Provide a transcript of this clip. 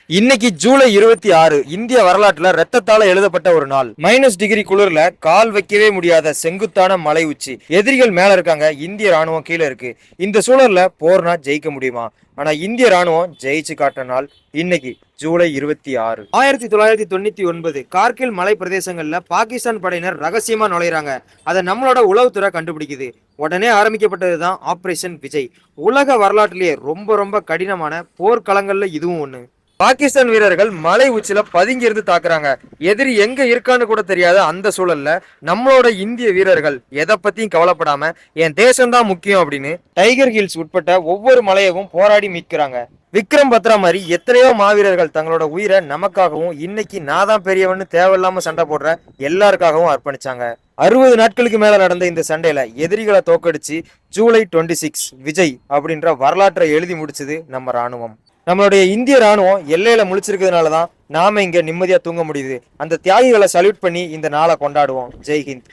இன்னைக்கு ஜூலை 26 இந்திய வரலாற்றுல ரத்தத்தால எழுதப்பட்ட ஒரு நாள். -டிகிரி குளிர்ல கால் வைக்கவே முடியாத செங்குத்தான மலை உச்சி. எதிரிகள் மேல இருக்காங்க, இந்திய ராணுவம் கீழே இருக்கு. இந்த சூழல்ல போர்னா ஜெயிக்க முடியுமா? ஆனா இந்திய ராணுவம் ஜெயிச்சு காட்டுற நாள் இன்னைக்கு ஜூலை 26. 1999 கார்கில் மலை பிரதேசங்கள்ல பாகிஸ்தான் படையினர் ரகசியமா நுழையிறாங்க. அதை நம்மளோட உளவுத்துறை கண்டுபிடிக்குது. உடனே ஆரம்பிக்கப்பட்டதுதான் ஆபரேஷன் விஜய். உலக வரலாற்றிலேயே ரொம்ப ரொம்ப கடினமான போர்க்களங்கள்ல இதுவும் ஒண்ணு. பாகிஸ்தான் வீரர்கள் மலை உச்சில பதுங்கி இருந்து தாக்குறாங்க. எதிரி எங்க இருக்கான்னு கூட தெரியாத அந்த சூழல்ல நம்மளோட இந்திய வீரர்கள் எதை பத்தியும் கவலைப்படாம என் தேசம்தான் முக்கியம் அப்படின்னு டைகர் ஹில்ஸ் உட்பட்ட ஒவ்வொரு மலையவும் போராடி மீட்கிறாங்க. விக்ரம் பத்ரா மாதிரி எத்தனையோ மாவீரர்கள் தங்களோட உயிரை நமக்காகவும் இன்னைக்கு நான் தான் பெரியவன்னு தேவையில்லாம சண்டை போடுற எல்லாருக்காகவும் அர்ப்பணிச்சாங்க. 60 நாட்களுக்கு மேல நடந்த இந்த சண்டையில எதிரிகளை தோக்கடிச்சு ஜூலை 26 விஜய் அப்படின்ற வரலாற்றை எழுதி முடிச்சது நம்ம ராணுவம். நம்மளுடைய இந்திய ராணுவம் எல்லையில முழிச்சிருக்கிறதுனாலதான் நாம இங்க நிம்மதியா தூங்க முடியுது. அந்த தியாகிகளை சல்யூட் பண்ணி இந்த நாளை கொண்டாடுவோம். ஜெய்ஹிந்த்.